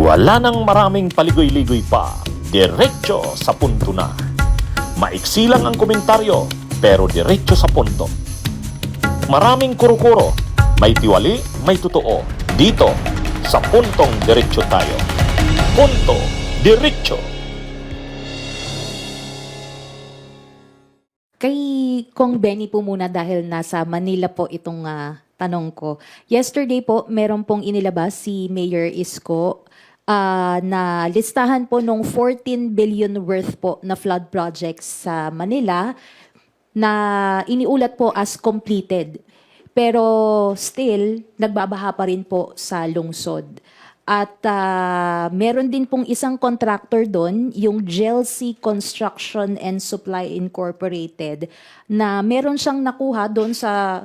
Wala nang maraming paligoy-ligoy pa, diretso sa punto na. Maiksi lang ang komentaryo, pero diretso sa punto. Maraming kuro-kuro, may tiwali, may totoo. Dito, sa puntong diretso tayo. Punto, diretso. Kay Kong Benny po muna dahil nasa Manila po itong tanong ko. Yesterday po, meron pong inilabas si Mayor Isko na listahan po nung 14 billion worth po na flood projects sa Manila na iniulat po as completed. Pero still, nagbabaha pa rin po sa lungsod. At meron din pong isang contractor doon, yung GELC Construction and Supply Incorporated, na meron siyang nakuha doon sa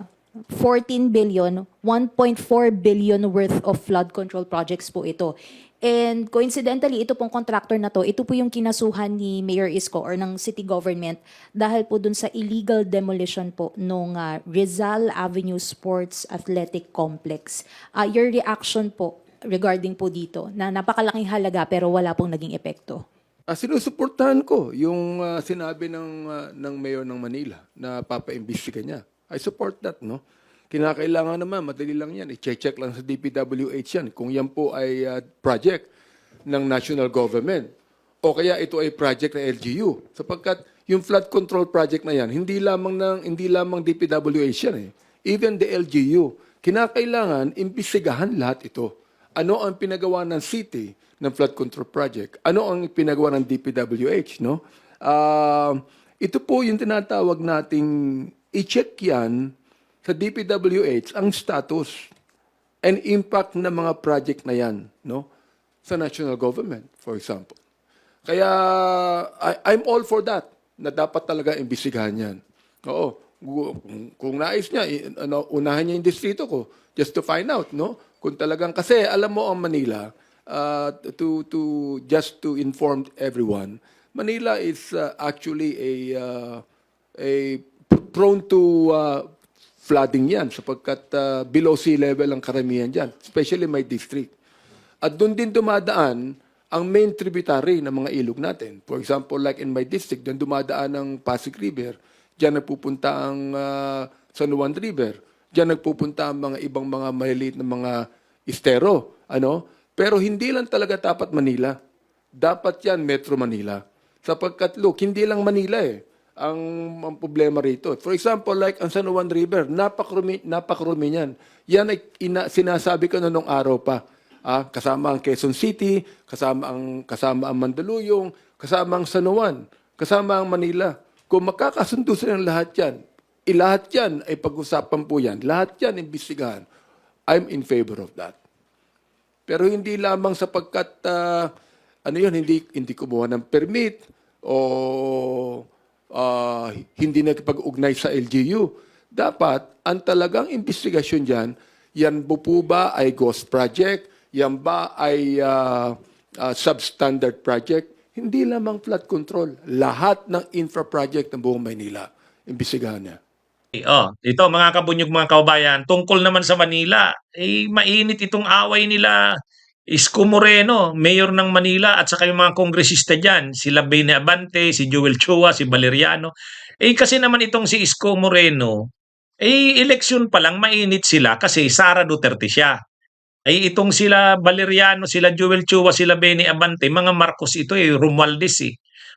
14 billion, 1.4 billion worth of flood control projects po ito. And coincidentally, ito pong contractor na to, ito po yung kinasuhan ni Mayor Isko or ng city government dahil po dun sa illegal demolition po nung Rizal Avenue Sports Athletic Complex. Your reaction po regarding po dito na napakalaking halaga pero wala pong naging epekto? Sinusuportahan ko yung sinabi ng Mayor ng Manila na papaimbestiga niya. I support that, no? Kinakailangan naman, madali lang yan. I-check lang sa DPWH yan kung yan po ay project ng national government. O kaya ito ay project ng LGU. Sapagkat yung flood control project na yan, hindi lamang DPWH yan eh. Even the LGU. Kinakailangan imbestigahan lahat ito. Ano ang pinagawa ng city ng flood control project? Ano ang pinagawa ng DPWH, no? Ito po yung tinatawag nating i-check yan sa DPWH ang status and impact ng mga project na yan, no? Sa national government, for example. Kaya I'm all for that, na dapat talaga imbestigahan yan. Oo, kung nais niya, unahan niya yung distrito ko just to find out, no? Kung talagang, kasi alam mo ang Manila, just to inform everyone, Manila is actually a prone to flooding yan sapagkat below sea level ang karamihan dyan, especially my district. At doon din dumadaan ang main tributary ng mga ilog natin. For example, like in my district, doon dumadaan ang Pasig River, dyan nagpupunta ang San Juan River, dyan nagpupunta ang mga ibang mga maliliit na mga estero. Pero hindi lang talaga dapat Manila. Dapat yan Metro Manila. Sapagkat look, hindi lang Manila ang problema rito. For example, like ang San Juan River, napakarumi niyan. Yan ay sinasabi ko na nung araw pa. Kasama ang Quezon City, kasama ang Mandaluyong, kasama ang San Juan, kasama ang Manila. Kung makakasundo silang lahat yan, lahat yan ay pag-usapan po yan. Lahat yan imbestigahan. I'm in favor of that. Pero hindi lamang sapagkat hindi kumuha ng permit o hindi nagpag-ugnay sa LGU. Dapat, ang talagang investigasyon dyan, yan po ba ay ghost project? Yan ba ay substandard project? Hindi lamang flood control. Lahat ng infra project ng buong Maynila, imbestigahan niya. Ito mga kabunyog, mga kababayan, tungkol naman sa Manila, mainit itong away nila Isko Moreno, mayor ng Manila, at saka yung mga kongresista dyan, sila Bene Abante, si Joel Chua, si Valeriano. Kasi naman itong si Isko Moreno, eleksyon pa lang mainit sila kasi Sara Duterte siya. Itong sila Valeriano, sila Joel Chua, sila Bene Abante, mga Marcos ito Romualdez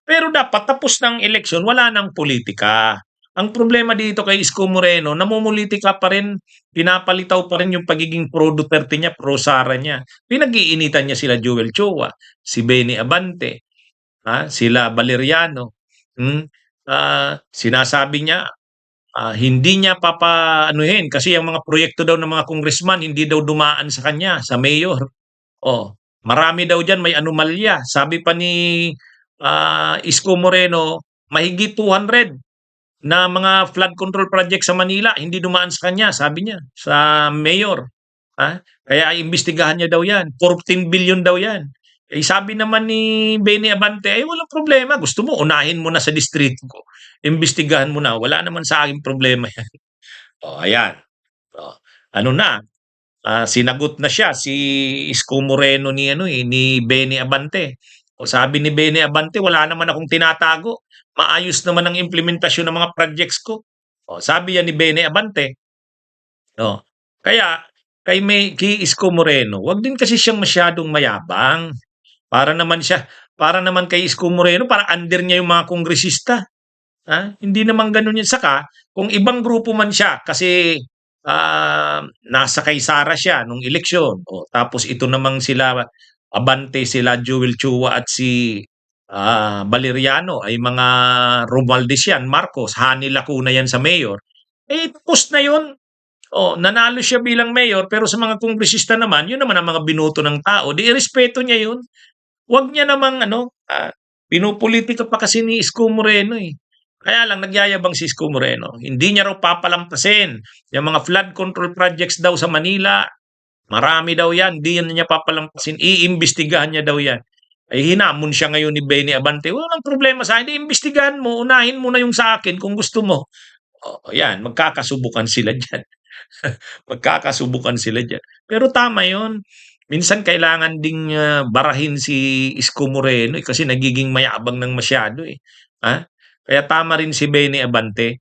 Pero dapat tapos ng eleksyon, wala nang politika. Ang problema dito kay Isko Moreno, namumulitika pa rin, pinapalitaw pa rin yung pagiging pro-Duterte niya, pro-Sara niya. Pinag-iinitan niya sila Joel Chua, si Beni Abante, sila Valeriano. Sinasabi niya, hindi niya papaanuhin kasi ang mga proyekto daw ng mga congressman hindi daw dumaan sa kanya, sa mayor. Marami daw dyan may anomalya. Sabi pa ni Isko Moreno, mahigit 200 na mga flood control project sa Manila, hindi dumaan sa kanya, sabi niya, sa mayor. Kaya imbestigahan niya daw yan. 14 billion daw yan. Sabi naman ni Beni Abante, walang problema. Gusto mo, unahin mo na sa distrito ko. Imbestigahan mo na. Wala naman sa akin problema yan. Ayan. Ano na, sinagot na siya si Isko Moreno ni Benny Abante. O sabi ni Benny Abante, wala naman akong tinatago. Maayos naman ang implementasyon ng mga projects ko. O sabi yan ni Benny Abante. No. Kaya kay Isko Moreno, wag din kasi siyang masyadong mayabang. Para naman kay Isko Moreno, para under niya yung mga kongresista. Hindi naman ganun yun. Saka, kung ibang grupo man siya, kasi nasa kay Sara siya nung eleksyon. O, tapos ito namang sila Abante, sila Joel Chua at si Valeriano ay mga Romualdez yan, Marcos, Hani Lacuna yan sa mayor. Tapos na yun. Nanalo siya bilang mayor, pero sa mga kongresista naman, yun naman ang mga binoto ng tao. Di irespeto niya yun. Huwag niya namang pinupolitika pa kasi ni Isko Moreno eh. Kaya lang nagyayabang si Isko Moreno. Hindi niya raw papalampasin yung mga flood control projects daw sa Manila. Marami daw yan. Hindi niya papalampasin. Iimbestigahan niya daw yan. Ay hinamon siya ngayon ni Benny Abante. Walang problema sa akin. Iimbestigahan mo. Unahin mo na yung sa akin kung gusto mo. Yan. Magkakasubukan sila dyan. Magkakasubukan sila dyan. Pero tama yon. Minsan kailangan ding barahin si Isko Moreno kasi nagiging mayabang ng masyado eh. Kaya tama rin si Benny Abante.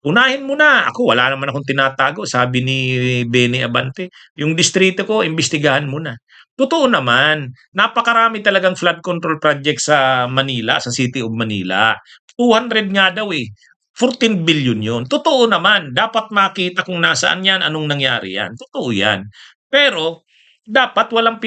Unahin mo na. Ako, wala naman akong tinatago. Sabi ni Benny Abante, yung distrito ko, imbestigahan mo na. Totoo naman, napakarami talagang flood control project sa Manila, sa City of Manila. 200 nga daw eh. 14 billion yun. Totoo naman. Dapat makita kung nasaan yan, anong nangyari yan. Totoo yan. Pero, dapat walang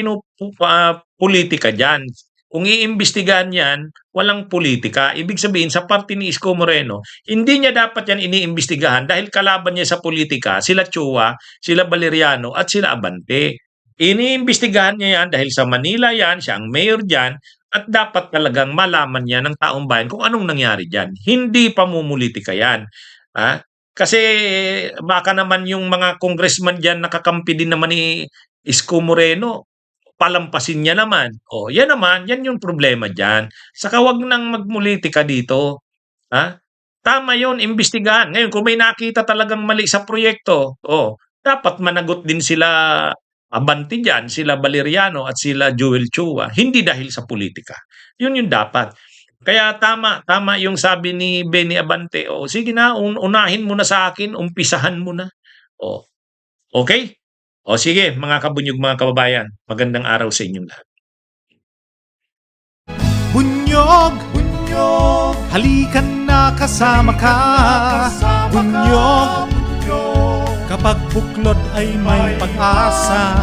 politika dyan. Kung iimbestigahan yan, walang politika. Ibig sabihin, sa parte ni Isko Moreno, hindi niya dapat yan iniimbestigahan dahil kalaban niya sa politika, sila Chua, sila Valeriano, at sila Abante. Iniimbestigahan niya yan dahil sa Manila yan, siya ang mayor dyan, at dapat talagang malaman niya ng taong bayan kung anong nangyari dyan. Hindi pamumulitika yan. Kasi baka naman yung mga congressman dyan nakakampi din naman ni Isko Moreno, palampasin niya naman. Yan naman, yan yung problema dyan. Saka wag nang magmulitika dito. Tama yon, imbestigahan. Ngayon, kung may nakita talagang mali sa proyekto, dapat managot din sila Abante dyan, sila Valeriano at sila Joel Chua. Hindi dahil sa politika. Yun yung dapat. Kaya tama yung sabi ni Benny Abante. Sige na, unahin mo na sa akin, umpisahan mo na. Okay? Sige, mga kabunyog, mga kababayan, magandang araw sa inyong lahat. Bunyog, bunyog, halikan na kasama ka. Bunyog, kapag buklod ay may pag-asa.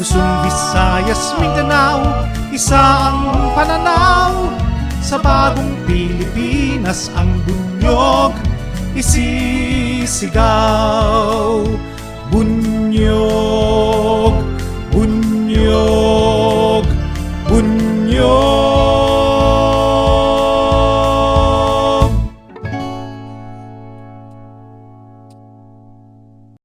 Luzon, Visayas, Mindanao, isa ang pananaw. Sa bagong Pilipinas ang bunyog isisigaw. Bunyog.